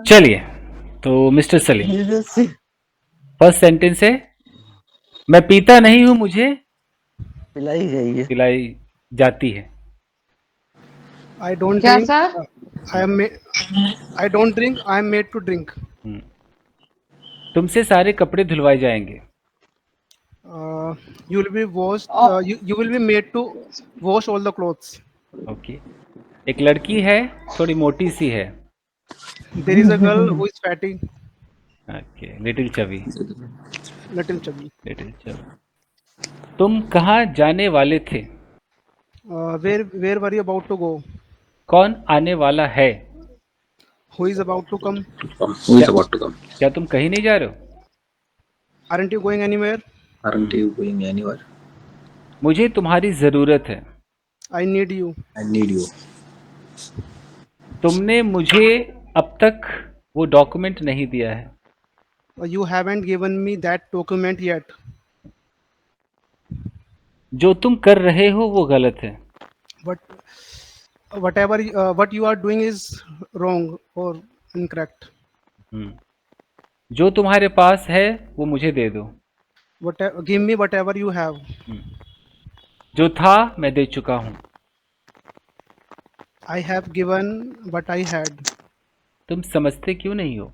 चलिए, तो mister Salim, Seriously? First sentence है, मैं पीता नहीं हूं, मुझे पिलाई गई है। पिलाई जाती है। I don't क्या drink. Sir? I am. I don't drink. I am made to drink. Hmm, तुमसे सारे कपड़े धुलवाए जाएंगे। You will be washed. ओ, You will be made to wash all the clothes. Okay, एक लड़की है, थोड़ी मोटी सी है। There is a girl who is fatty, okay, little chubby, little chubby. Little chubby. तुम कहाँ जाने वाले थे? Where were you about to go? कौन आने वाला है? Who is about to come? Who क्या is about to come? क्या तुम कहीं नहीं जा रहे हो? Aren't you going anywhere? Aren't you going anywhere? मुझे तुम्हारी जरूरत है। I need you. I need you. तुमने मुझे अब तक वो डॉक्यूमेंट नहीं दिया है। You haven't given me that document yet. जो तुम कर रहे हो वो गलत है। But what you are doing is wrong or incorrect. हम्म, जो तुम्हारे पास है वो मुझे दे दो। Give me whatever you have. जो था मैं दे चुका हूँ। I have given what I had. तुम समझते क्यों नहीं हो?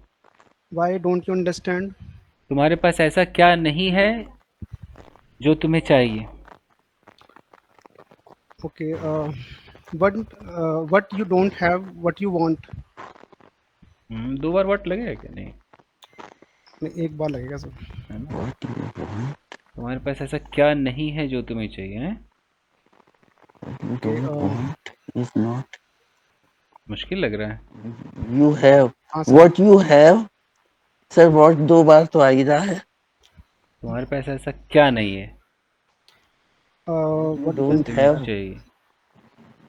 Why don't you understand? तुम्हारे पास ऐसा क्या नहीं है जो तुम्हें चाहिए? Okay. What you don't have, what you want. दो बार वट लगेगा क्या? नहीं, नहीं, एक बार लगेगा सर. है ना? तुम्हारे पास ऐसा क्या नहीं है जो तुम्हें चाहिए है? You don't want is not. मुश्किल लग रहा है। You have. हाँ sir. What you have? Sir what दो बार तो आ ही रहा है. तुम्हारे पास ऐसा क्या नहीं है You What don't तुम्हें have. चाहिए?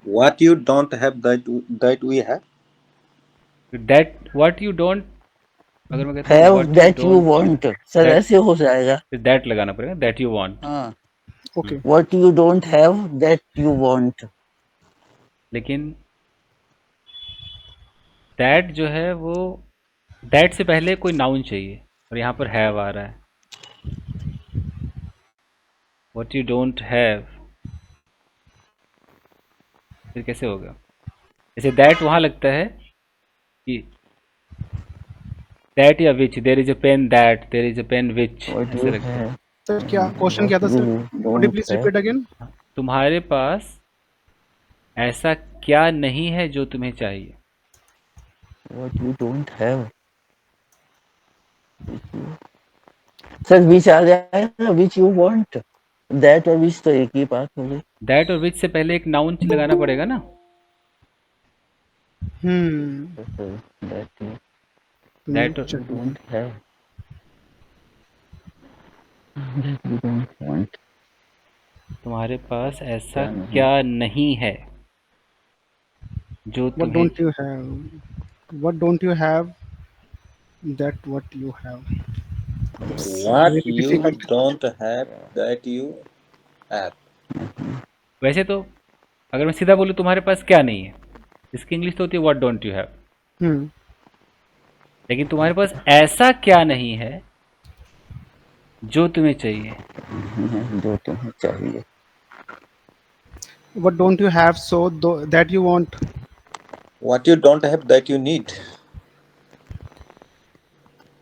What you don't have that we have? That what you don't, अगर मैं कहता हूँ Have what you that you don't, want. Sir that- ऐसे हो जाएगा. फिर दैट लगाना पड़ेगा, दैट यू वांट। हाँ. Okay. What you don't have that you want. लेकिन दैट जो है वो, दैट से पहले कोई नाउन चाहिए और यहाँ पर हैव आ रहा है। व्हाट यू डोंट हैव, फिर कैसे होगा? जैसे दैट वहाँ लगता है कि दैट या which, there is a pen that, there is a pen which, What ऐसे you लगता है। have. सर क्या क्वेश्चन क्या था sir? You Could you don't please have. repeat again? तुम्हारे पास ऐसा क्या नहीं है जो तुम्हें चाहिए? What you don't have. Sir which आ जाएगा which you want. That और which तो एक ही बात हो गई. दैट और विच से पहले एक नाउन लगाना पड़ेगा ना। That you that don't have. That you don't want. तुम्हारे पास ऐसा क्या नहीं? क्या नहीं है जो What तुम्हें, don't you have? What don't you have? That what you have. It's What really you difficult. don't have that you have? वैसे तो अगर मैं सीधा बोलूँ तुम्हारे पास क्या नहीं है, इसकी इंग्लिश तो होती है what don't you have. Hmm. लेकिन तुम्हारे पास ऐसा क्या नहीं है जो तुम्हें चाहिए? जो तुम्हें चाहिए. What don't you have so that you want? What you don't have that you need?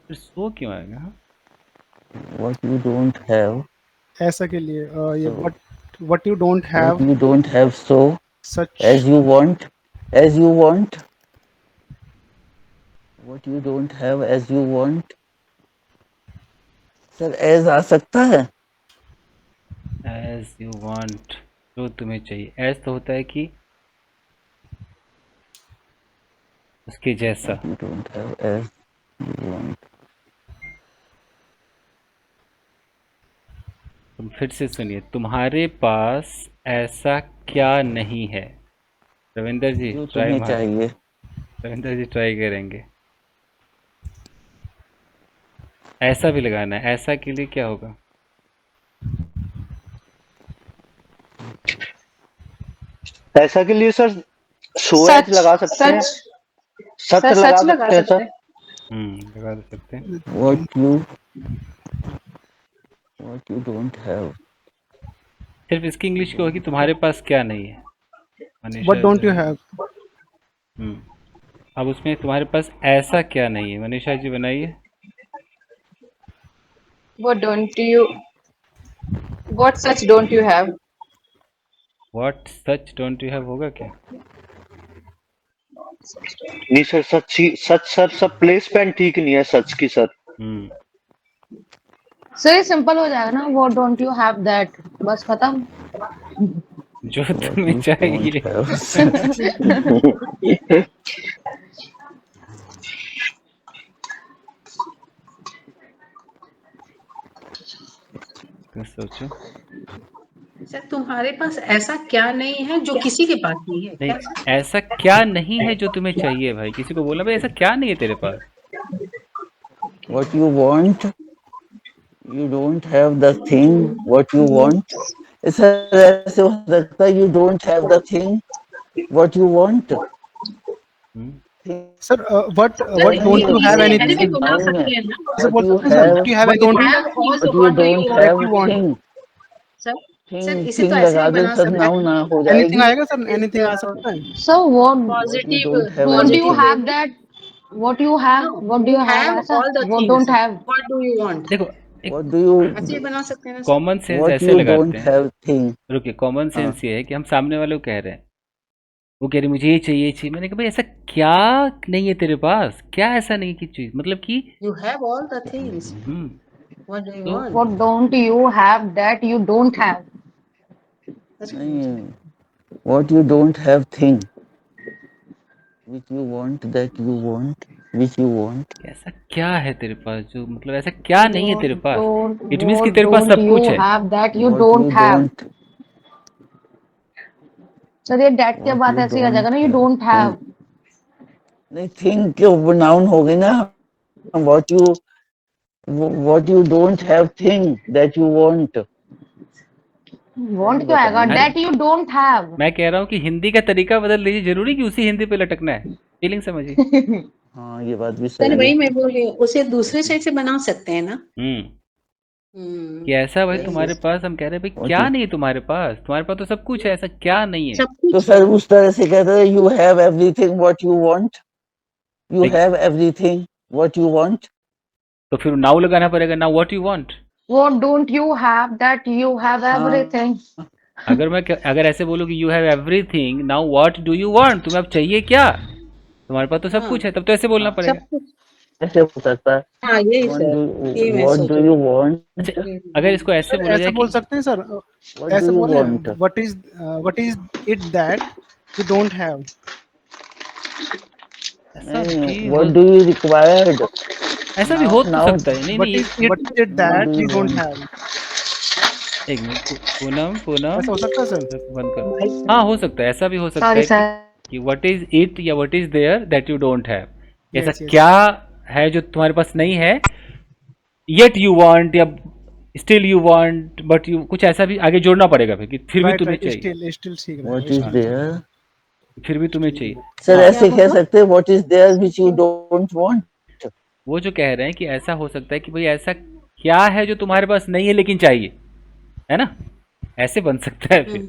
फिर सो क्यों आएगा? What you don't have. ऐसा के लिए ये what you don't have What you don't have so such. as you want. As you want. What you don't have as you want. Sir as आ सकता है. As you want, जो तुम्हें चाहिए। As तो होता है कि उसके जैसा। You don't have as you want. तुम फिर से सुनिए, तुम्हारे पास ऐसा क्या नहीं है? रविंदर जी जो ट्राई तुम्हें मार, चाहिए. रविंदर जी ट्राई करेंगे। ऐसा भी लगाना है, ऐसा के लिए क्या होगा? ऐसा के लिए सर सो एज सच लगा सकते हैं. सच सच सर लगा सच लगा सकते हैं सकते सर। हैं। लगा सकते हैं। what you don't have। सिर्फ इसकी इंग्लिश क्या होगी, तुम्हारे पास क्या नहीं है Manisha What don't ji. you have? अब उसमें तुम्हारे पास ऐसा क्या नहीं है, मनीषा जी बनाइए। What don't you what such don't you have? What such don't you have होगा क्या? नहीं सर, सच सर, सब प्लेसमेंट ठीक नहीं है सच की सर। सर ये सिंपल हो जाएगा ना, what don't you have that, बस खत्म। जो तुम्हें चाहिए। तो सोचो। सर तुम्हारे पास ऐसा क्या नहीं है जो किसी के पास नहीं है, नहीं, क्या? ऐसा क्या नहीं है जो तुम्हें चाहिए भाई? किसी को बोला भाई ऐसा क्या नहीं है तेरे पास? what you want, you don't have the thing what you want। Sir ऐसे हो सकता है you don't have the thing what you want। Sir, what don't you have ऐसे anything? भी बना सकते हैं ना। ऐसे बोल you सकते हैं sir, what you have But and don't you you have all the but you what do you don't want? have you want? thing। Sir sir thing इसे thing तो ऐसे लगा भी दे बना सर, सकते नाउन ना हो Anything जाएगी। आएगा सर, anything आ सकता है। So what you positive don't have don't you anything। have that, what you have, no what do you you have, have ऐसा all the what things, don't have। What do you want, देखो, एक what do you ऐसे भी बना सकते हैं ना sir. Common sense what ऐसे you लगाते don't हैं। have thing। रुकिए, कॉमन सेंस ये है कि हम सामने वाले को कह रहे हैं, वो कह रही मुझे ये चाहिए, ये चाहिए। मैंने कहा भाई ऐसा क्या नहीं है तेरे पास? क्या ऐसा नहीं की चीज, मतलब कि you have all the things, what do you तो want. what don't you have that you don't have। नहीं, what you don't have thing which you want that you want which you want। ऐसा क्या है तेरे पास जो, मतलब ऐसा क्या नहीं है तेरे पास? don't इट मीन्स कि what तेरे पास don't सब you कुछ है। have that you what don't you have। don't sir ये डेट के what बाद you ऐसे ही आ जाएगा ना, you don't don't have have। thing। नहीं, थिंग के ऊपर नाउन हो गई ना। what you don't have thing that you want। want क्यों आएगा, अरे that you don't have। मैं कह रहा हूँ कि हिंदी का तरीका बदल दीजिए, जरूरी कि उसी हिंदी पे लटकना है? फीलिंग समझिए। हाँ, ये बात भी सर सही वही है। मैं बोल रही हूँ, उसे दूसरे साइड से बना सकते हैं ना। कि ऐसा भाई वही तुम्हारे पास, हम कह रहे हैं भाई और क्या ठीक। नहीं है तुम्हारे पास? तुम्हारे पास तो सब कुछ है, ऐसा क्या नहीं है? सब तो कुछ सर उस तरह से कहते हैं you have everything what you want। you देख- have everything what you want। तो फिर नाउ लगाना पड़ेगा ना, what you want. what don't you have that you have हाँ। everything। अगर ऐसे बोलो कि you have everything, now what do you want, तुम्हें अब चाहिए क्या? तुम्हारे पास तो सब हाँ। कुछ है, तब तो ऐसे बोलना पड़ेगा। सब कुछ, ऐसे हो सकता है। हाँ यही सर, ये मैं what सोच do रही you हूँ। want अच्छा, अगर इसको ऐसे सर बोला ऐसे जाए बोल कि सकते हैं सर, what ऐसे do you बोले want। what is it that you don't have। ऐसा नहीं, भी हो, what do you required। ऐसा भी हो तो now सकता है। नहीं what नहीं, is it that do you you don't want? have। एक मिनट, पूनम ऐसा हो सकता है सर। बंद कर। हाँ, हो सकता है, ऐसा भी हो सकता सॉरी है सर। कि व्हाट इज इट या what is there that you don't have. ऐसा Yes, yes. क्या है जो तुम्हारे पास नहीं है, येट यू वांट या still you want, but you, कुछ ऐसा भी आगे जोड़ना पड़ेगा फिर कि फिर भी Right, तुम्हें right, चाहिए, still ठीक what है। is there। फिर भी तुम्हें चाहिए। सर हाँ, ऐसे कह सकते हैं what is there which you don't want। वो जो कह रहे हैं कि ऐसा हो सकता है कि भाई ऐसा क्या है जो तुम्हारे पास नहीं है लेकिन चाहिए, है ना? ऐसे बन सकता है फिर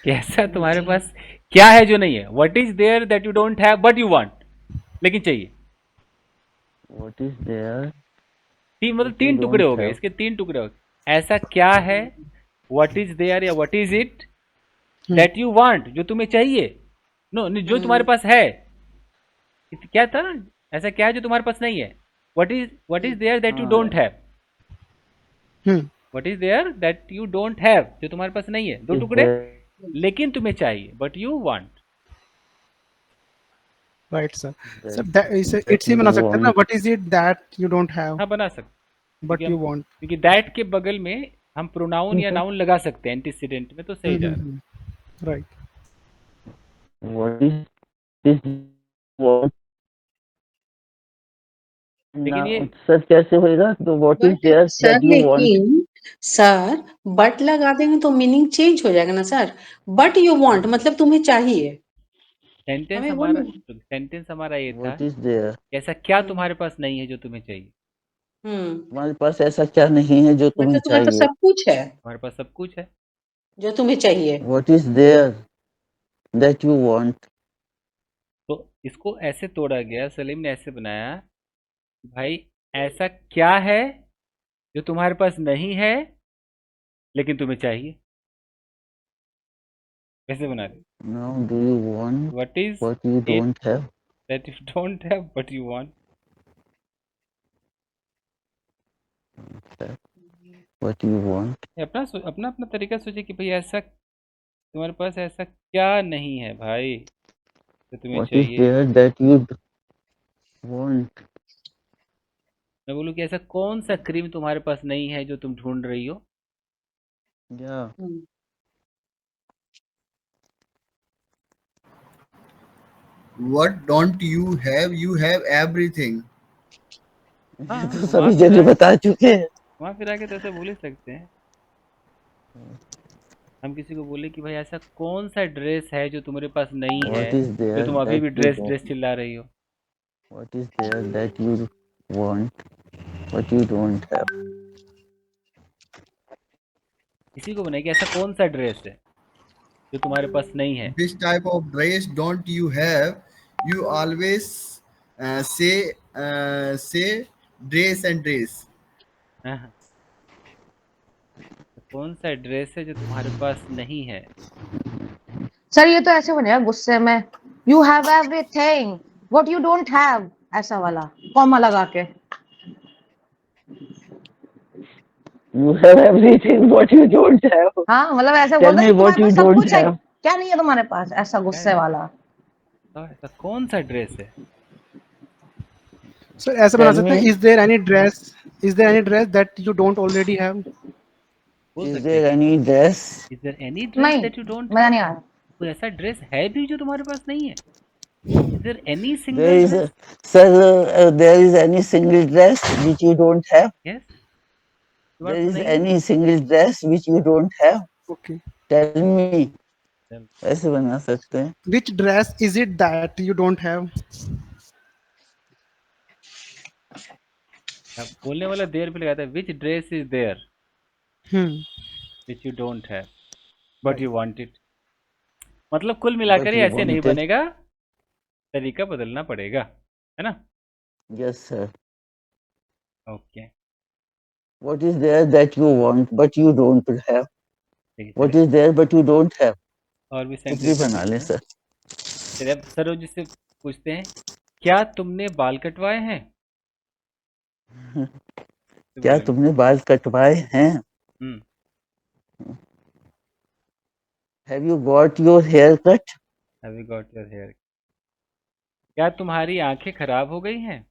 कि ऐसा तुम्हारे पास क्या है जो नहीं है, what is there that you don't have but you want, लेकिन चाहिए। what is there तीन, मतलब What तीन you टुकड़े don't हो गए have। इसके, तीन टुकड़े हो गए। ऐसा क्या है, व्हाट इज देयर या what is it that you want, जो तुम्हें चाहिए, नो जो तुम्हारे पास है। क्या था, ऐसा क्या है जो तुम्हारे पास नहीं है, what is there that you don't have, what is there that you don't have, जो तुम्हारे पास नहीं है। दो is टुकड़े, there लेकिन तुम्हें चाहिए, but you want. Right sir. that sir it's he you बना सकते हैं ना, want। What is it that you don't have हाँ, बना सकते बट यू वांट। क्योंकि दैट के बगल में हम प्रोनाउन या नाउन लगा सकते हैं एंटीसीडेंट में, तो सही जा रहा है। राइट। what is what। लेकिन ये सर कैसे होएगा, तो what is but there sir that you want। लेकिन सर बट लगा देंगे तो मीनिंग चेंज हो जाएगा ना सर। बट यू वांट मतलब तुम्हें चाहिए। हमें वो नहीं। सेंटेंस हमारा ये था What is there? कि ऐसा क्या तुम्हारे पास नहीं है जो तुम्हें चाहिए। तुम्हारे पास ऐसा क्या नहीं है जो तुम्हें मतलब तुम्हारे पास चाहिए? सब कुछ है तुम्हारे पास सब कुछ है। जो तुम्हें चाहिए। What is there that you want? तो इसको ऐसे तोड़ा गया, सलीम ने ऐसे बनाया, भाई ऐसा क्या है जो तुम्हारे पास नहीं है लेकिन तुम्हें चाहिए। कैसे बना रहे? Now, do you want what is what you it don't have? That you don't have but you want. What you want? अपना अपना अपना तरीका सोचिए कि भाई ऐसा तुम्हारे पास ऐसा क्या नहीं है भाई जो तुम्हें What is चाहिए। there that you want? मैं बोलूँ कि ऐसा कौन सा क्रीम तुम्हारे पास नहीं है जो तुम ढूंढ रही हो। Yeah. Hmm, What don't you have? You have everything. हाँ, तो घुमा सभी फिरा जने बता चुके हैं। घुमा फिरा के तो ऐसे बोल ही सकते हैं। हम किसी को बोले कि भाई ऐसा कौन सा ड्रेस है जो तुम्हारे पास नहीं है, What is जो there तुम अभी that भी you ड्रेस ड्रेस don't? चिल्ला रही हो। What is there that you want? What you don't have? किसी को बनाए कि ऐसा कौन सा ड्रेस है जो तुम्हारे पास नहीं है। Which type of dress don't you have? You always say dress and dress. हाँ, हाँ। तो कौन सा ड्रेस है जो तुम्हारे पास नहीं है। सर ये तो ऐसे बनेगा गुस्से में, you have everything what you don't have, ऐसा वाला कॉमा लगा के। You have everything. What you don't have? हाँ मतलब ऐसे Tell बोलते me कि what तुम्हारे you पास सब don't कुछ है, have. क्या नहीं है तुम्हारे पास, ऐसा गुस्से वाला। तो ऐसा कौन सा ड्रेस है। सर ऐसे बना Tell सकते हैं, me, is there any dress that you don't already have. बोल is सकते हैं there कि any dress? Is there any dress नहीं दैट यू डोंट मजा हैव। नहीं आ रहा। कोई ऐसा ड्रेस है भी जो तुम्हारे पास नहीं है। Is there any There single is dress. sir, there is any single dress which you don't have? Yes, तुम्हारे There पास is नहीं है। any single dress which you don't have? Okay, Tell me. चल, ऐसे बना सकते हैं। Which dress is it that you don't have. अब बोलने वाला देयर पे लगाता है, which dress is there hmm, which you don't have but you want it. मतलब कुल मिलाकर But ये you ऐसे नहीं want it? बनेगा, तरीका बदलना पड़ेगा, है ना। Yes, sir. Okay, What is there that you want but you don't have? ठीक है What चलिए। is there but you don't have? और भी कुछ भी सेंटेंसेस बना लिखते लें हैं। सर। चलिए अब सरोज जी से पूछते हैं, क्या तुमने बाल कटवाए हैं। तो क्या बोलेंगे तुमने बाल कटवाए हैं? Hmm, Have you got your hair cut? Have you got your hair. क्या तुम्हारी आंखें खराब हो गई हैं।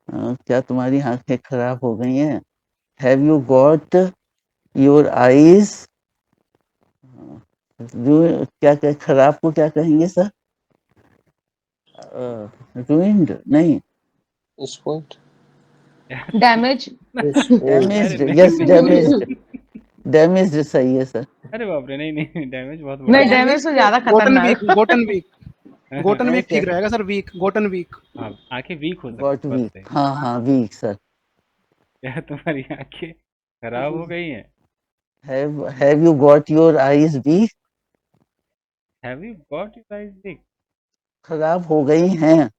क्या तुम्हारी आंखें खराब हो गई हैं? Have you got your eyes? क्या क्या खराब को क्या कहेंगे सर? Ruined नहीं, Spoiled. डैमेज। Spoiled. अरे damaged. नहीं Yes, नहीं damaged. Damaged सही है सर। अरे बाप रे, नहीं नहीं, डैमेज बहुत बड़ा नहीं वर्ड है। डैमेज तो ज्यादा गोटन खतरनाक। वीक, गोटन वीक, गोटन नहीं वीक ठीक क्या? रहेगा सर, वीक, गोटन वीक। हाँ, आंखें वीक हो Got सकती है, बात weak. सही। हाँ हाँ weak सर। क्या तुम्हारी आंखें खराब हो गई हैं। Have you got your eyes weak? Have you got your eyes weak. खराब हो गई हैं।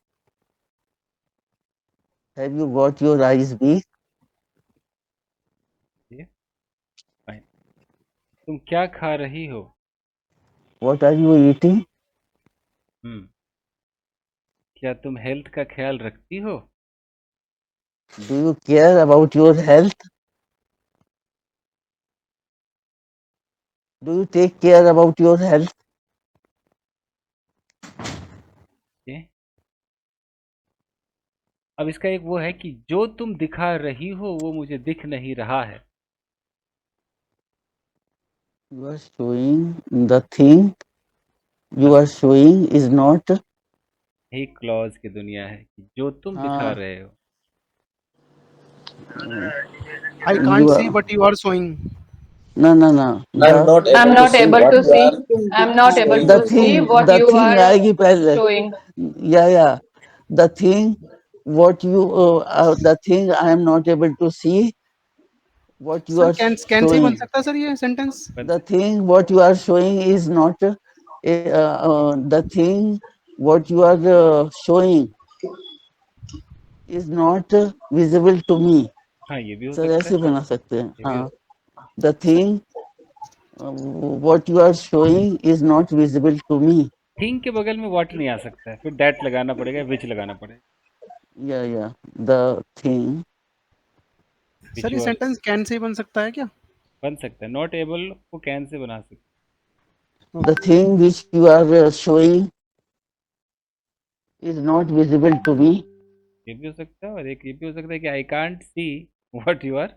Have you got your eyes weak? Fine. तुम क्या खा रही हो। What are you eating? हम्म, क्या तुम हेल्थ का ख्याल रखती हो। Do you care about your health? Do you take care about your health? ये अब इसका एक वो है कि जो तुम दिखा रही हो वो मुझे दिख नहीं रहा है। You are showing the thing you are showing is not. यही क्लॉज की दुनिया है कि जो तुम दिखा हाँ, रहे हो। I you can't see are. But you are showing. No, no, no. I'm not I'm able to not see able what to you see. are I'm not able showing The to to see me. what the you thing are आएगी पहले. showing. Yeah. The thing, what you, the thing I am not able to see, what you sir are can से ही बन showing. सकता है sir ये sentence? The thing what you are showing is not the thing what you are showing is not visible to me. हाँ, ये भी हो सर सकता है, ऐसे बना सकते हैं. ये भी हो हाँ. The thing what you are showing is not visible to me. Think के बगल में व्हाट नहीं आ सकता है, फिर दैट लगाना पड़ेगा, विच लगाना पड़ेगा, Yeah. The thing, which sir ये यू आर. सेंटेंस कैन से ही बन सकता है क्या? बन सकता है, नॉट एबल को कैन से बना सकते the thing which you are showing is not visible to me. हैं. ये भी हो सकता है, और एक ये भी हो सकता है कि I can't see what you are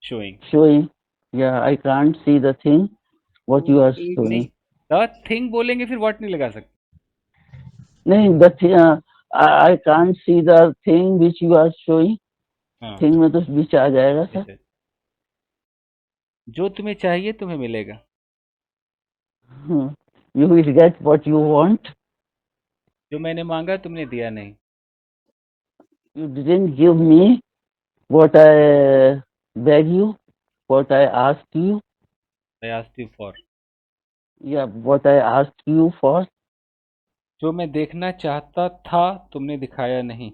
showing. Showing. Yeah, I can't see the thing what you are नहीं, showing. द थिंग बोलेंगे फिर व्हाट नहीं लगा सकते. नहीं, the thing, I can't see the thing which you are showing. हाँ, Thing में तो बीच आ जाएगा सर. ऐसे. जो तुम्हें चाहिए तुम्हें मिलेगा. You will get what you want. जो मैंने मांगा तुमने दिया नहीं. You didn't give me what I beg you, what I asked you. I asked you for. Yeah, what I asked you for. जो मैं देखना चाहता था तुमने दिखाया नहीं.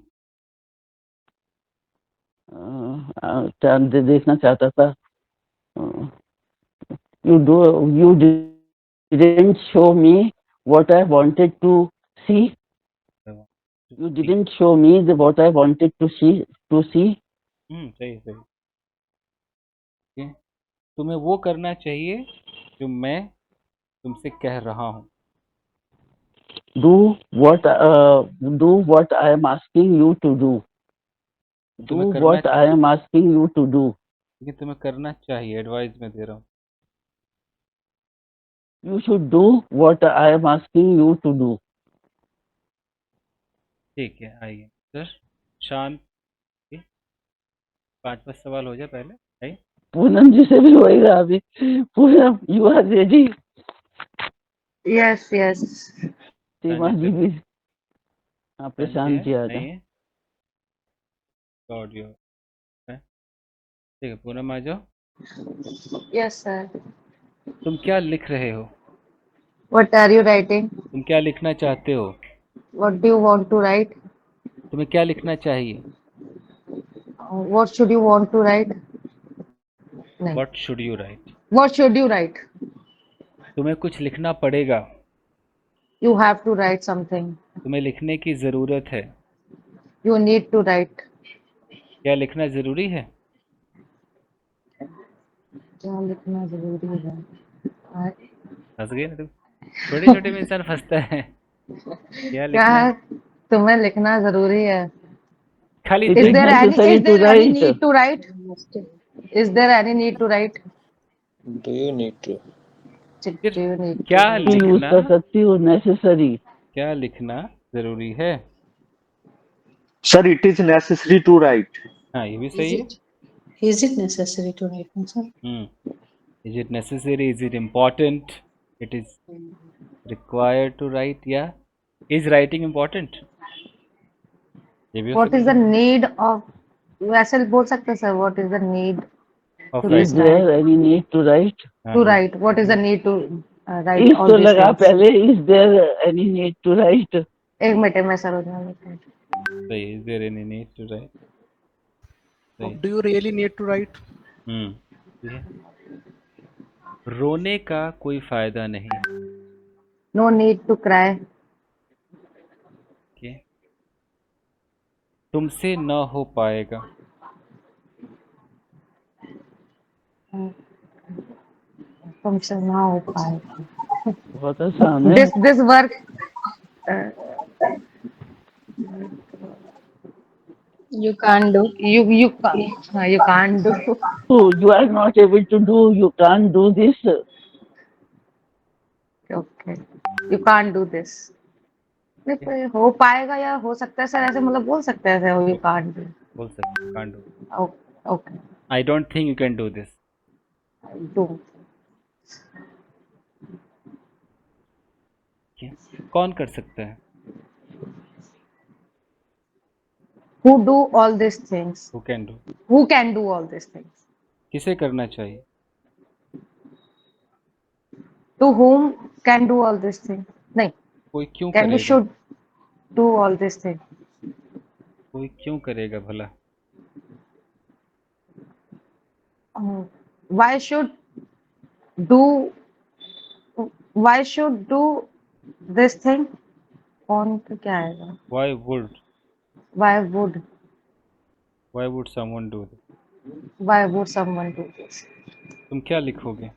देखना चाहता था. You didn't show me what I wanted to see. You didn't show me what I wanted to see. सही सही. तुम्हें वो करना चाहिए जो मैं तुमसे कह रहा हूँ. Do what I am asking you to do. Do तुम्हें करना what I am asking you to do. चाहिए, तुम्हें करना चाहिए, एडवाइस में दे रहा हूँ. You should do what I am asking you to do. ठीक है, आइए सर. शांत. 5वां सवाल हो जाए पहले. आइए. पूनम जी से भी होएगा अभी. Poonam, you are ready. Yes, yes. सीमा जी भी. हाँ, प्रशांत जी आ जाओ. आइए. ऑडियो. ठीक है, पूनम आ जाओ. Yes, sir. तुम क्या लिख रहे हो? What are you writing? तुम क्या लिखना चाहते हो? What do you want to write? तुम्हें क्या लिखना चाहिए? What should you want to write? नहीं. What should you write? What should you write? तुम्हें कुछ लिखना पड़ेगा. You have to write something. तुम्हें लिखने की जरूरत है. You need to write. क्या लिखना जरूरी है? क्या लिखना जरूरी है? फंस गए ना तुम. छोटे छोटे में इंसान फंसता है. क्या लिखना क्या तुम्हें लिखना जरूरी है? खाली It Is is there any necessary to write. need to write? Is there any need to write? Do you need to? Do you need क्या to? यूज लिखना कर सकती हो. नेसेसरी. क्या लिखना जरूरी है? Sir, it is necessary to write. हाँ, ये भी सही है. Is it necessary to write, no, sir? Is it necessary? Is it important? It is required to write. Yeah. Is writing important? ये भी हो What is सकता the need of? वैसे बोल सकते हैं sir. What is the need है. Of to Is writing. there any need to write? हाँ, to हाँ. write? What is the need to write इस all तो these लगा things? पहले. Is there any need to write? एक minute मैं sir हो जाऊंगा. सही. Is there any need to write? सही. Do you really need to write? ये है. रोने का कोई फायदा नहीं. No need to cry. Okay. तुमसे न हो पाएगा. तुमसे ना हो पाएगा. बहुत आसान है. This work. You can't do. You can't do. You are not able to do. You can't do this. Okay. You can't do this. नहीं, हो पाएगा या हो सकता है सर, ऐसे मतलब बोल सकते हैं सर. You can't do. बोल सकते. Can't do. Okay. I don't think you can do this. Do. क्या? कौन कर सकता है? Who do all these things? Who can do? Who can do all these things? किसे करना चाहिए? To whom can do all these things? नहीं, कोई क्यों can be करेगा? should do all these things. कोई क्यों करेगा भला? Why should do why should do this thing? कौन का क्या आएगा? Why would Why would someone do this? why would someone do this? तुम क्या लिखोगे?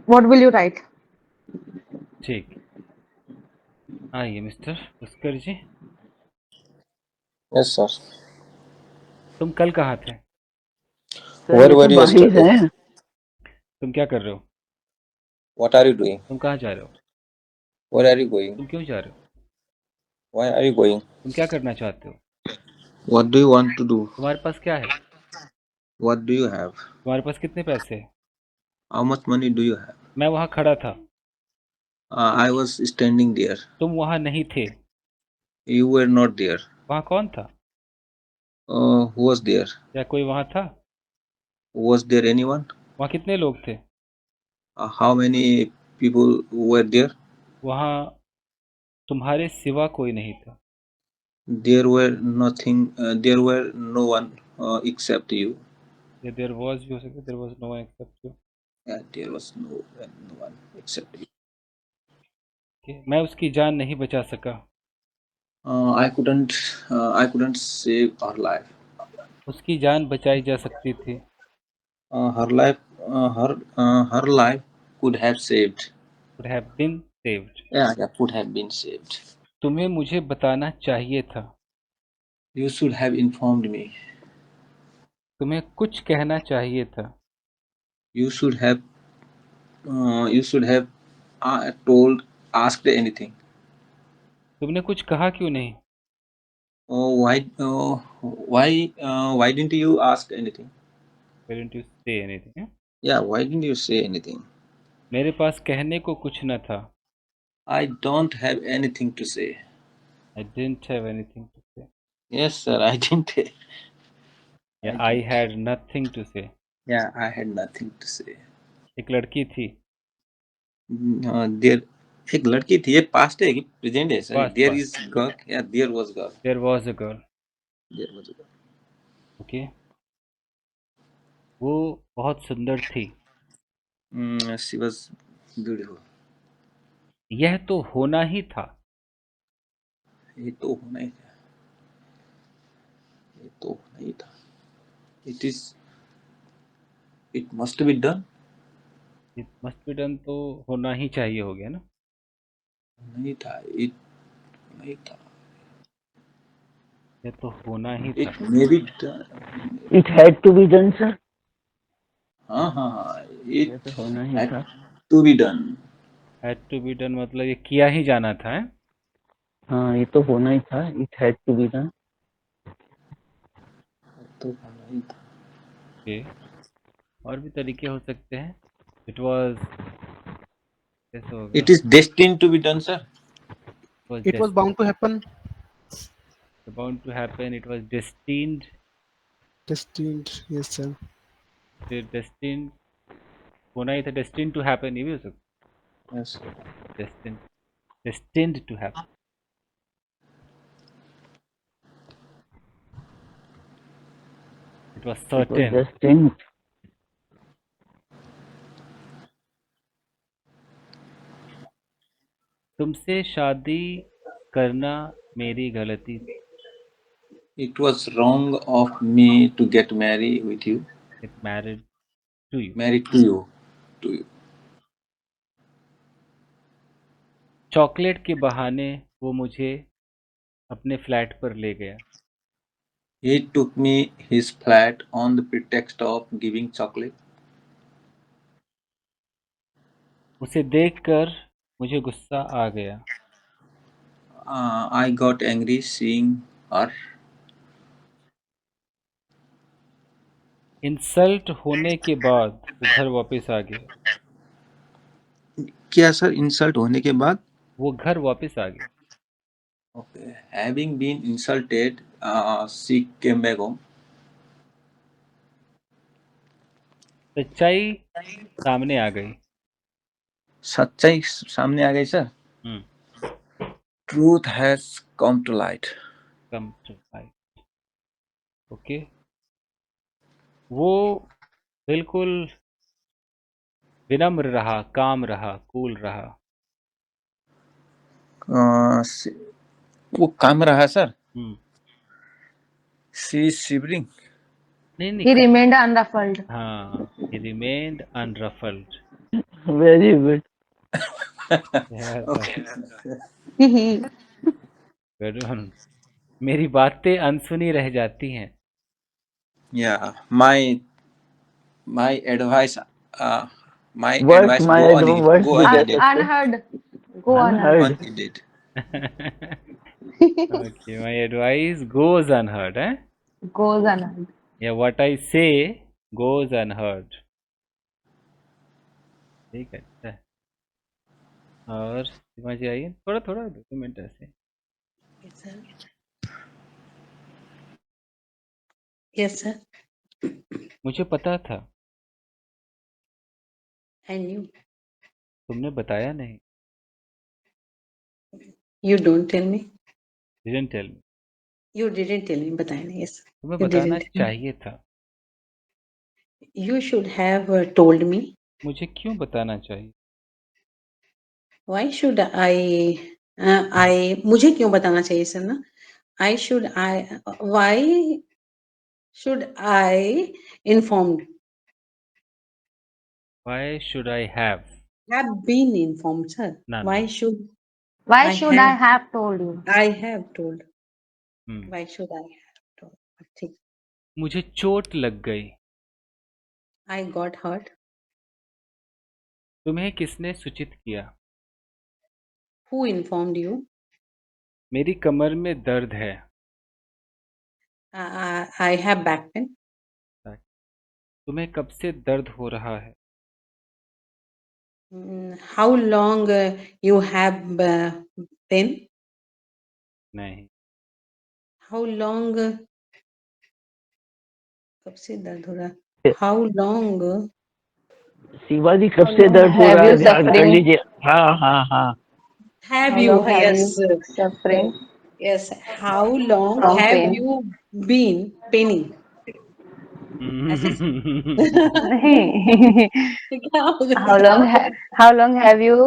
What will you write? ठीक, आइए मिस्टर पुष्कर जी, Yes, sir. तुम कल कहाँ थे? सर Where ये were तो you बाहर yesterday? हैं। तुम क्या कर रहे हो? What are you doing? तुम कहाँ जा रहे हो? Where are you going? तुम क्यों जा रहे हो? Why are you going? तुम क्या करना चाहते हो? What do you want to do? तुम्हारे पास क्या है? What do you have? तुम्हारे पास कितने पैसे हैं? How much money do you have? मैं वहाँ खड़ा था, I was standing there. तुम वहाँ नहीं थे। You were not there. वहाँ कौन था? Who was there? क्या कोई वहाँ था? Was there anyone? वहाँ कितने लोग थे? How many people were there? वहाँ तुम्हारे सिवा कोई नहीं था। There were nothing. There were no one except you. या देयर वाज भी हो सकता है, there was no one except you. Yeah, there was no one except you. मैं उसकी जान नहीं बचा सका। I couldn't save her life. उसकी जान बचाई जा सकती थी। Her life, her life could have saved. Could have been saved. Yeah, could have been saved. तुम्हें मुझे बताना चाहिए था। You should have informed me. तुम्हें कुछ कहना चाहिए था। You should have asked anything. तुमने कुछ कहा क्यों नहीं? Why didn't you ask anything? Why didn't you say anything? Yeah, why didn't you say anything? मेरे पास कहने को कुछ न था। I don't have anything to say. I didn't have anything to say. Yes, sir, I didn't. Yeah, I had nothing to say. Yeah, I had nothing to say. एक लड़की थी। There एक लड़की थी। ये पास्ट है कि प्रेजेंट है sir? Past, There past. is girl. Yeah, there was girl. There was a girl. There was a girl. Okay. वो बहुत सुंदर थी। She was beautiful. यह तो होना ही था। ये तो होना ही था। ये तो होना ही था। It must be done. It must be done तो होना ही चाहिए हो गया ना? नहीं था। It नहीं था। यह तो होना ही It था। may be done. It had to be done, sir. हाँ। ये It तो होना ही had था। to be done. Had to be done मतलब ये किया ही जाना था, है? हाँ, ये तो होना ही था। It had to be done. तो होना ही था। Okay. और भी तरीके हो सकते हैं। It was कैसे होगा? It is destined to be done, sir. It was bound to happen. bound to happen. It was destined. Destined. Yes, sir. Destined होना ही था। Destined to happen ये भी हो सकता Yes. है। Destined to happen. It was It was certain. destined. तुमसे शादी करना मेरी गलती थी। It was wrong of me to get married with you. Get married to you. Married to you. To you. Chocolate के बहाने वो मुझे अपने फ्लैट पर ले गया। He took me his flat on the pretext of giving chocolate. उसे देखकर मुझे गुस्सा आ गया। I got angry seeing her. Insult होने के बाद वो घर वापस आ गया। क्या सर? इंसल्ट होने के बाद? वो घर वापस आ गया। Okay, having been insulted she came back home. सच्चाई सामने आ गई। सच्चाई सामने आ गई sir. Truth has come to light. Come to light. Okay, वो बिल्कुल विनम्र रहा, काम रहा, कूल रहा। वो काम रहा सर। Hmm, she shivering. नहीं नहीं He remained unruffled. हाँ, he remained unruffled. Very good. Yes, He. good one. मेरी बातें अनसुनी रह जाती हैं। Yeah, my advice, my What advice my go words go भी कह unheeded. सकते हैं। Unheard. Go unheard. Unheard. Unheeded. Okay, my advice goes unheard, eh? Goes unheard. Yeah, what I say goes unheard. ठीक है, अच्छा है। और सीमा जी आइए, थोड़ा थोड़ा 2 मिनट ऐसे। Yes, sir. Yes, sir. मुझे पता था, I knew. तुमने बताया नहीं। You don't tell me. Didn't tell me. You didn't tell me. बताया नहीं. Yes. तुम्हें You बताना didn't tell me. चाहिए था। You should have told me. मुझे क्यों बताना चाहिए? Why should I मुझे क्यों बताना चाहिए सर ना? Why should I informed? Why should I have? Have been informed, sir. ना Why ना। should Why I should I have told you? I have told. Hmm, Why should I have told? ठीक. मुझे चोट लग गई। I got hurt. तुम्हें किसने सूचित किया? Who informed you? मेरी कमर में दर्द है। I have back pain. तुम्हें कब से दर्द हो रहा है? How long you have pain? नहीं। How long कब से दर्द हो रहा है? How long शिवा जी कब How से long दर्द हो have रहा है, you ध्यान कर suffering? लीजिए। हाँ हाँ हाँ। have How you? long have Yes. you suffering Yes. How long from have pain? you been paining? ऐसे नहीं. क्या हो गया? How long have you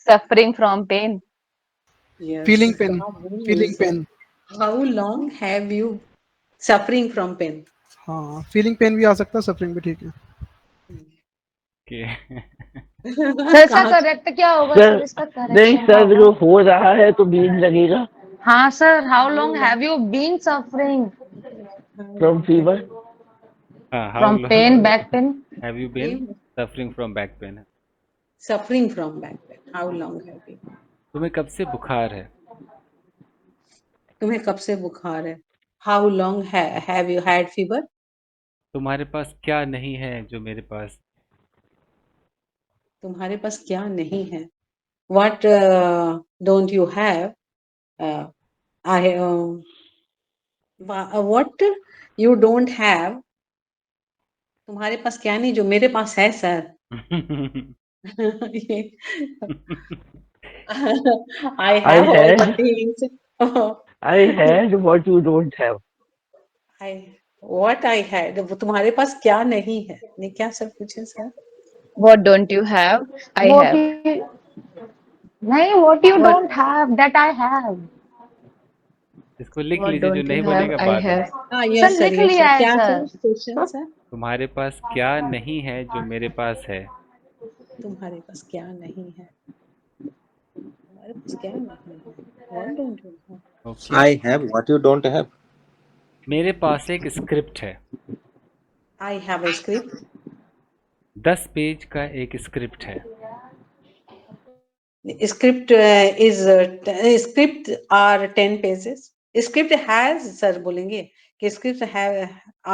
suffering from pain? Yes. Feeling pain. क्या बोल रहे Feeling हैं sir? pain. How long have you suffering from pain? हाँ, feeling pain भी आ सकता है, suffering भी ठीक है. के सर इसका कहाँ करेक्ट क्या होगा सर सर? इसका नहीं करेक्शन क्या सर, होगा? जो हो रहा है तो बीन लगेगा। हाँ sir, how long have you been suffering from fever. हाँ, how from long pain, back pain? have you been suffering from back pain? suffering from back pain? How long have you? तुम्हें कब से बुखार है? तुम्हें कब से बुखार है? How long have you had fever? तुम्हारे पास क्या नहीं है जो मेरे पास? तुम्हारे पास क्या नहीं है? What don't you have? I what you don't have? तुम्हारे पास क्या नहीं जो मेरे पास है सर? ये I I have all the had things. I had what you don't have. What I had. वो तुम्हारे पास क्या नहीं है? नहीं क्या सर पूछे sir? What don't you have? I What have. you नहीं, what you What don't have that I have. इसको लिख what लीजिए, जो don't you नहीं have? बोलेगा I बाद में। have. हाँ सर यस सर लिख यस लिया सर है क्या सर सर. Question sir? तुम्हारे पास क्या नहीं है जो मेरे पास है? तुम्हारे पास क्या नहीं है? तुम्हारे पास क्या नहीं है? What don't you have? Okay, I have what you don't have. मेरे पास एक स्क्रिप्ट है। I have a script. 10 page का एक स्क्रिप्ट है। Script script are 10 pages. Script has sir बोलेंगे कि script have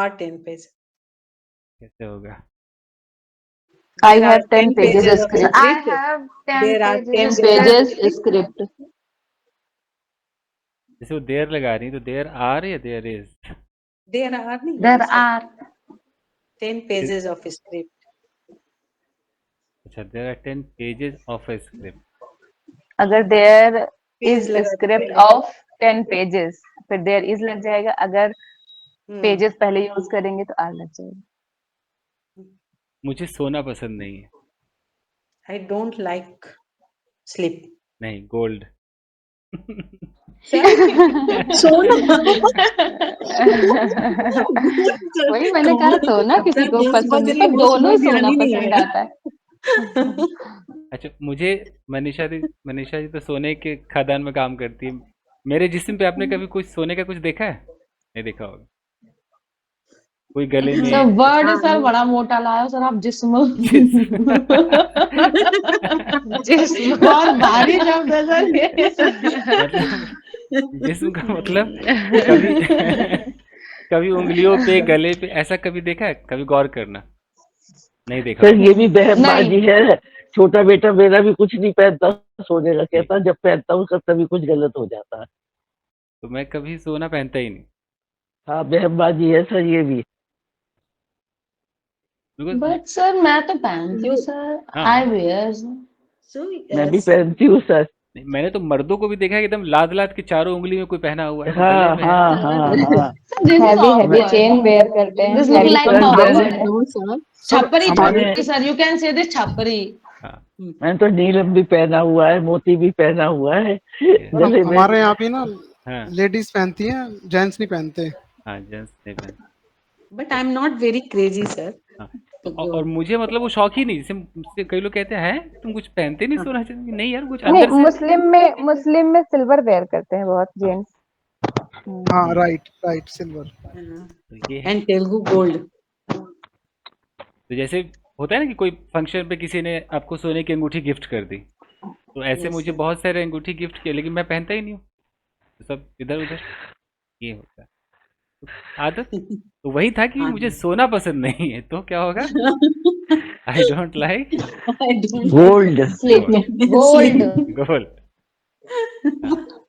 are 10 pages. कैसे होगा? I There are have 10 pages pages of script. I script. have 10 There are pages 10 of pages. Pages script. जैसे वो देर लगा रही है, तो देर आर या देर इज? There are नहीं There है sir, are 10 pages of script. अच्छा, there are 10 pages of a script. अगर there Page is a लगा दो script पहले। of 10 pages, फिर there is लग जाएगा। अगर pages पहले यूज करेंगे तो r लग जाएगा। मुझे सोना पसंद नहीं है। I don't like sleep. नहीं, गोल्ड। सोना वही मैंने कहा, सोना किसी को पसंद है, पर दोनों ही सोना पसंद आता है। अच्छा, मुझे मनीषा जी तो सोने के खदान में काम करती है। मेरे जिस्म पे आपने कभी कुछ सोने का कुछ देखा है? नहीं देखा होगा। कोई गले में सर वर्ड सर बड़ा मोटा लाया सर आप, जिस्म जिस्म बहुत भारी शब्द है सर ये। मतलब जिस्म का मतलब कभी कभी उंगलियों पे, गले पे, ऐसा कभी देखा है? कभी गौर करना। नहीं देखा सर होगा। ये भी बहसबाजी है। छोटा बेटा मेरा भी कुछ नहीं पहनता सोने का, कहता जब पहनता हूँ उसका तभी कुछ गलत हो जाता है। तो मैं कभी सोना पहनता ही नहीं। हाँ बहसबाजी है सर ये भी। बिकॉज बट सर मैं तो पहनती हूँ सर, हाँ, आई वेयर। So, मैं भी पहनती हूँ सर। नहीं, मैंने तो मर्दों को भी देखा है कि एकदम लाद लाद के चारों उंगली में कोई पहना हुआ है, गले हाँ में है। हाँ हाँ हाँ। हैवी हैवी चेन वेयर करते हैं। This look heavy like chain wear copper. करते हैं। no, sir. छपरी हमारे छपरी sir, you can say this छपरी। हाँ, मैंने तो नीलम भी पहना हुआ है, मोती भी पहना हुआ है और गले में। हमारे यहाँ भी ना हाँ, लेडीज पहनती हैं, जेंट्स नहीं पहनते। हाँ, जेंट्स नहीं पहन। But I'm not very crazy, sir. हाँ, तो और मुझे मतलब वो शौक ही नहीं। जैसे मुझसे कई लोग कहते हैं तुम कुछ पहनते नहीं सोना चांदी? नहीं यार, कुछ नहीं, अंदर से। मुस्लिम में सिल्वर वेयर करते हैं बहुत जेंट्स। हाँ राइट राइट, सिल्वर। तो ये है। And Telugu gold. तो जैसे होता है ना कि कोई फंक्शन पे किसी ने आपको सोने की अंगूठी गिफ्ट कर दी, तो ऐसे Yes, मुझे sir. बहुत सारे अंगूठी गिफ्ट किए, लेकिन मैं पहनता ही नहीं हूँ। तो सब इधर उधर ये होता है। तो आदत तो वही था कि मुझे सोना पसंद नहीं है, तो क्या होगा? I don't like I don't gold. Sleep sleep. Gold. Gold.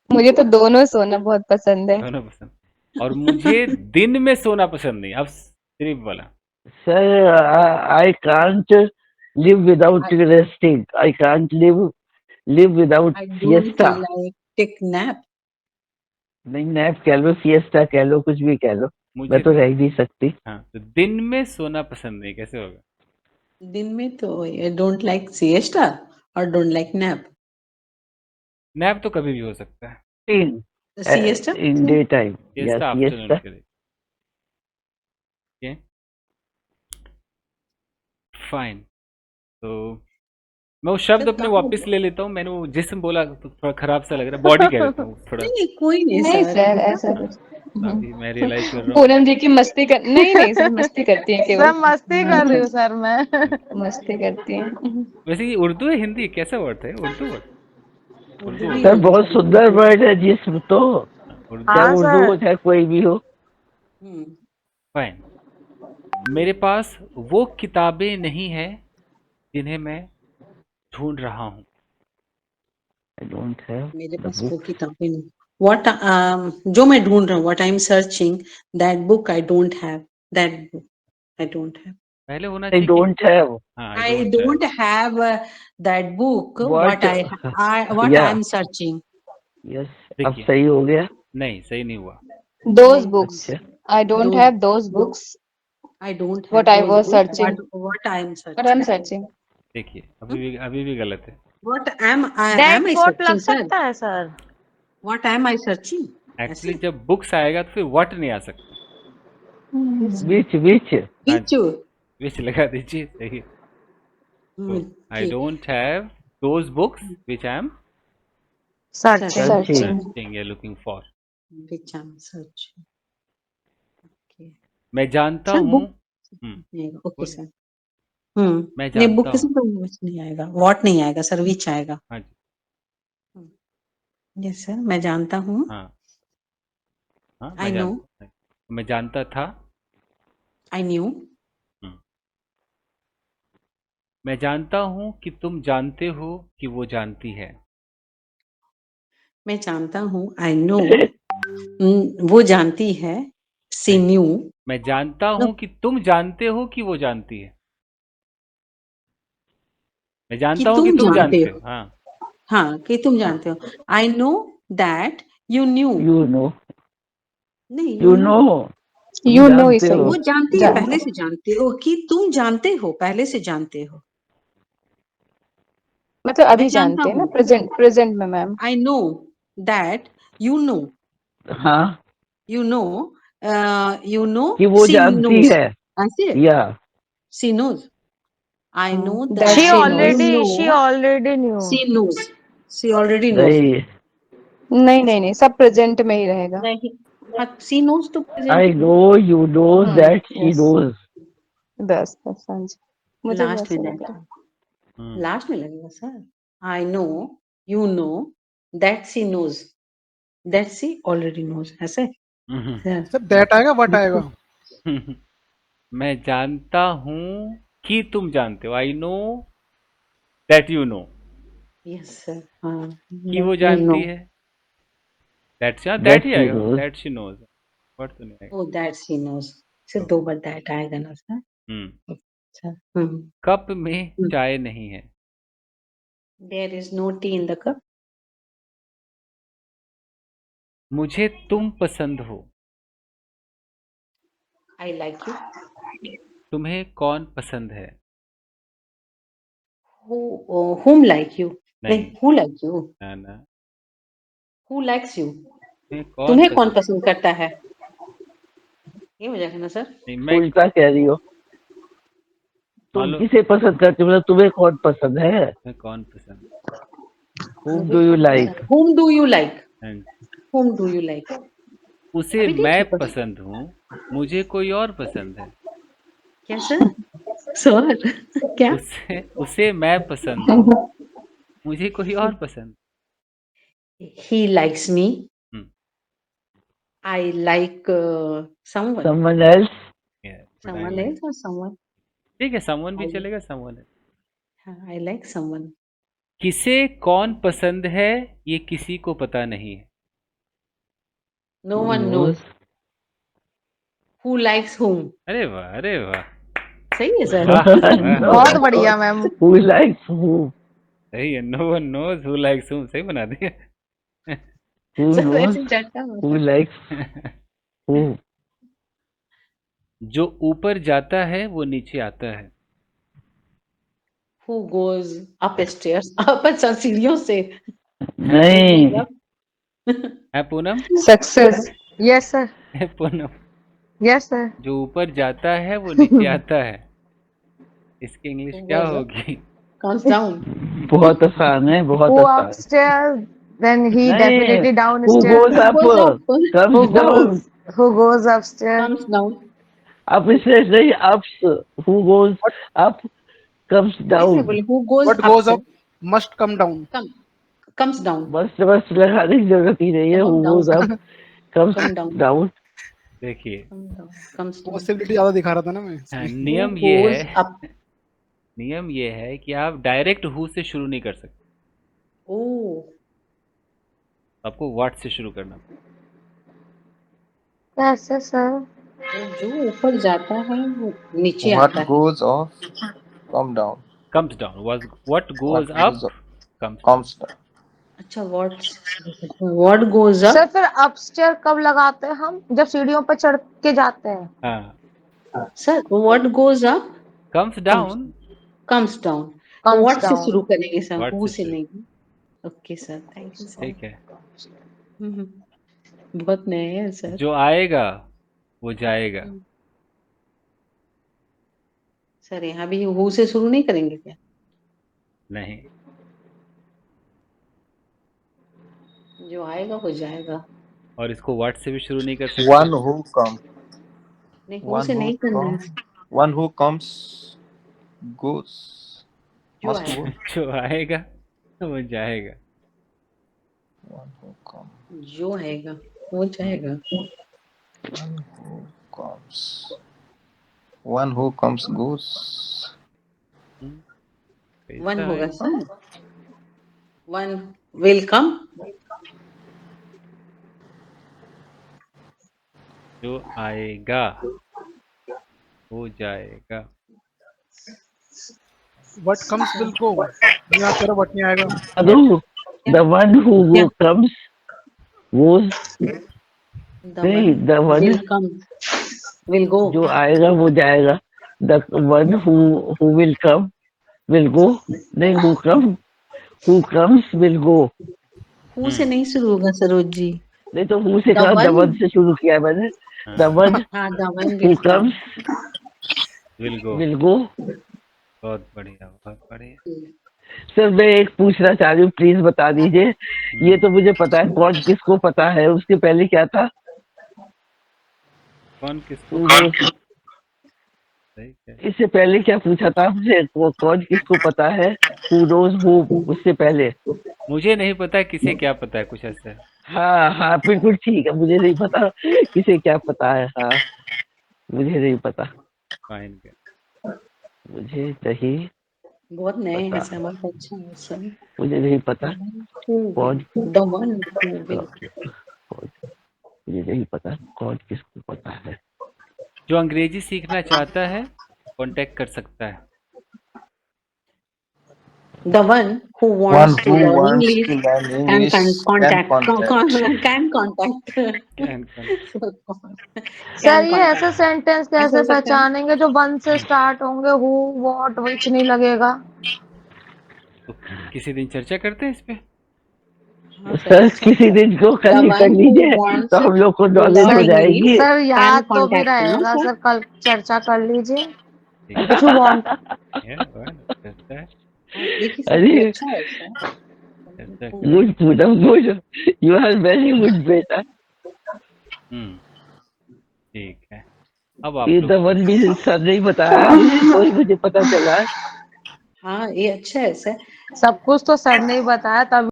मुझे तो दोनों सोना बहुत पसंद है। दोनों पसंद। और मुझे दिन में सोना पसंद नहीं। अब सिर्फ वाला sir I can't live without resting. I can't live without I don't siesta. like take nap. नहीं नैप कह लो, सिएस्टा कह लो, कुछ भी कह लो, मैं मुझे तो रह ही नहीं सकती। हाँ, तो दिन में सोना पसंद नहीं, कैसे होगा? दिन में तो I don't like siesta or don't like nap. Nap तो कभी भी हो सकता है। Siesta? इन डे टाइम या सिएस्टा आफ्टरनून सिएस्टा। के लिए। Okay, fine. तो मैं वो शब्द अपने वापस ले लेता हूँ। मैंने वो जिस्म बोला तो थोड़ा खराब सा लग रहा है। बॉडी कह देता हूँ थोड़ा। नहीं कोई नहीं नहीं सर. सर, ऐसा कुछ अभी मैं रियलाइज कर रहा हूँ। पूनम जी की मस्ती कर, नहीं सर, मस्ती करती है सर केवल। मस्ती कर रही हूँ सर मैं। मस्ती करती है। वैसे ये उर्दू है हिंदी, कैसा वर्ड है? उर्दू वर्ड? उर्दू भी सर बहुत सुंदर वर्ड है जिस्म तो, उर्दू। चाहे हाँ उर्दू हो सर। चाहे कोई भी हो। फाइन। मेरे पास वो किताबें नहीं है जिन्हें मैं ढूंढ रहा हूँ। आई डोंट हैव मेरे द पास वो बुक। किताबें नहीं. What जो मैं ढूंढ रहा हूँ, what I'm searching, that book I don't have. That book I don't have. पहले होना आई चाहिए कि डोंट हैव हाँ, I don't have that book. What. What या I'm searching. यस, अब देखिए, सही हो गया। नहीं सही नहीं हुआ। Those नहीं. books. अच्छा I don't Those have those books. I don't What have I those was books. searching. What I am What I'm searching. searching. देखिए, अभी भी गलत है। What am I that what searching, लग sir? सकता है sir. What am I searching? Actually ऐसे? जब बुक्स आएगा तो फिर व्हाट नहीं आ सकता। विच हाँ Which? जी, विच लगा दीजिए, सही। तो I Okay. Don't have those books which I am searching. Searching. Searching या looking for. Which I'm searching. Okay. मैं जानता Sir, हूँ। book नहीं आएगा. Okay, बोलिए। sir. मैं नहीं बुक जानता किसी हूँ। को which नहीं आएगा. What नहीं आएगा सर, which आएगा. हाँ जी, Yes sir. मैं जानता हूँ. हाँ हाँ, I know. मैं जानता था। I knew. मैं जानता हूँ कि तुम जानते हो कि वो जानती है। मैं जानता हूँ, आई नो, वो जानती है, सी नहीं, न्यू, मैं जानता नो, हूँ कि तुम जानते हो कि वो जानती है। मैं कि जानता हूँ कि तुम तुम जानते जानते हो, हो। हाँ, हाँ, कि तुम जानते हो। I know that you new, You know. नहीं, यू You नो, know. तुम यू नो ही जानते सही हो। वो जानती है, जानते पहले से जानते हो, कि तुम जानते हो, पहले से जानते हो। मतलब मैं अभी जानता जानते हैं ना, हूँ, प्रेजेंट में ma'am. I know that you know, हाँ, यू नो, कि वो सी जानती नोज, है। ऐसे, या she knows, I know that She दैट she knows. You know, already knew. She knows, she already knows. नहीं, नहीं नहीं नहीं, सब प्रेजेंट में ही रहेगा। नहीं, हाँ, सी नोज तो प्रेजेंट आई ही है, no you knows that she yes, knows. बस बस, हाँ जी, मुझे भी लास्ट में ऐसा लग दैट, रहा है। लास्ट में लगेगा sir. I know, you know, that she knows, that she already knows, ऐसे सर। सर दैट आएगा, व्हाट आएगा? मैं जानता हूँ कि तुम जानते हो। I know that you know yes sir, हाँ, कि वो यू नो, जानती है। दैट दैट ही शी आएगा। Knows. That she knows, what तो नहीं आएगा। ओ दैट सी नोज, सिर्फ तो 2 बार दैट आएगा ना सर। अच्छा, कप में चाय नहीं है। There is no tea in the cup, मुझे तुम पसंद हो। आई लाइक यू, तुम्हें कौन पसंद है? whom like you, नहीं, नहीं, who like you, ना ना, who likes you, तुम्हें कौन तुम्हें कौन पसंद? पसंद करता है, ये हो जाएगा ना सर। नहीं, मैं उल्टा कह रही हो। मान तुम लो किसे पसंद करते हो, मतलब तुम्हें कौन पसंद है। तुम्हें कौन पसंद? Whom मुझे do you कौन like? पसंद, whom do you like, हाँ, whom do you like, उसे अभी मैं देखिए पर पसंद हूँ, मुझे कोई और पसंद है। क्या सर, सर क्या, उसे उसे मैं पसंद हूँ, मुझे कोई और पसंद। he likes me, hmm, I like someone, Someone else? But I someone like. else or someone, ठीक है, समवन भी I, चलेगा, समवन है। हाँ, I like someone, किसे कौन पसंद है, ये किसी को पता नहीं है। no Who one knows? knows, who likes whom, अरे वाह, अरे वाह, सही है सर। वाह वाह, No बहुत one knows. बढ़िया मैम। Who likes who? सही है। No one knows who likes whom, सही बना दिया। Who सर knows वैसे चटका who होता है। likes who? जो ऊपर जाता है वो नीचे आता है। Who goes up stairs, up अच्छा सीढ़ियों से, है who goes नहीं, up, है पूनम, सक्सेस। यस सर, है पूनम। Yes sir. जो ऊपर जाता है वो नीचे आता है। इसकी इंग्लिश who क्या goes up, होगी? comes down, बहुत आसान है, बहुत Who आसान। upstairs, then he नहीं, definitely who downstairs. goes who up goes up, comes Who down. goes, who goes upstairs? comes down, Upstairs नहीं, ups. Who goes What up comes ऐसे down. बोले, who goes what up goes sir, up must come down. come, comes down, बस बस लगाने की जरूरत ही नहीं है। come Who down, goes up comes come down, down. देखिए, come down, comes down, possibility ज्यादा दिखा रहा था ना मैं, हाँ, इसलिए। who नियम ये goes है, up, नियम ये है कि आप डायरेक्ट हु से शुरू नहीं कर सकते, oh, आपको व्हाट से शुरू करना कैसे सर? वो जो ऊपर जाता है वो नीचे आता What है, goes off, come down. Comes down, what What goes goes up up, comes down. comes down. अच्छा, what goes up, सर फिर अपस्टेयर कब लगाते हैं हम? जब सीढ़ियों पर चढ़ के जाते हैं। हाँ, sir what goes up comes comes, down, comes down, तो Comes what से down. शुरू करेंगे सर, व्हाट who से से शुरू। नहीं, okay sir, thank you sir. ठीक है, बहुत नए हैं सर। जो आएगा वो जाएगा। सर यहाँ भी हु से शुरू नहीं करेंगे क्या? नहीं, जो आएगा वो जाएगा, और इसको व्हाट से भी शुरू नहीं कर सकते। One who come, नहीं हु one से who नहीं करना है, come, one who comes goes, जो must आएगा, go. जो आएगा वो जाएगा। One who come, जो आएगा वो जाएगा, one who comes, one who comes goes. Hmm, one पैसा होगा आए सर, वन विल कम, जो आएगा हो जाएगा। What comes will go. नहीं आता रहा, what नहीं आएगा. Madhu, the one who क्या comes goes. द नहीं, one the one will come will go, जो आएगा वो जाएगा. The one who will come will go. नहीं, who comes will go. Who से नहीं शुरू होगा सरोज जी, नहीं तो who से द कहा, the वन, one से शुरू किया मैंने. The हाँ, one हाँ the one who will come, comes will go. will go. बहुत बढ़िया, बहुत बढ़िया। सर मैं एक पूछना चाह रही हूँ, प्लीज बता दीजिए. ये तो मुझे पता है, कौन किसको पता है. उसके पहले क्या था? कौन किसको Who knows? सही है। इससे पहले क्या पूछा था हमसे? कौन किसको पता है? Who knows who? उससे पहले. मुझे नहीं पता किसे क्या पता है, कुछ ऐसा है। हाँ हाँ, बिल्कुल ठीक है. मुझे नहीं पता किसे क्या पता है. हाँ, मुझे नहीं पता. फाइन है। मुझे नहीं बहुत नए हैं पता. सर, बहुत अच्छा है सर, मुझे नहीं पता कौन द वन हु विल, कौन. मुझे नहीं पता कौन किसको पता है. जो अंग्रेजी सीखना चाहता है कांटेक्ट कर सकता है। the one who One wants to who learn wants English to learn can English can contact, contact. can contact, can sir can ये ऐसे contact, सेंटेंस ऐसा कैसे हो सकता है. पहचानेंगे जो वन से स्टार्ट होंगे, हु व्हाट विच नहीं लगेगा. तो किसी दिन चर्चा करते हैं इस पे। हाँ सर सर, किसी दिन को कल the ही कर one who लीजिए, wants तो हम लोग को to नॉलेज हो learn जाएगी. English सर can याद तो भी contact, no रहेगा sir? सर, कल चर्चा कर लीजिए. ठीक है। If you want. चर्चा है, हाँ देखिए सर, अरे ये अच्छा है सर. चर्चा Who- करें। Good Poonam, good. You are very good बेटा. ठीक है। अब आप ये लोग तो वन भी सर नहीं बताया मुझे, तो ही मुझे पता चला. हाँ ये अच्छा है सर. सब कुछ तो सर ने ही बताया, तब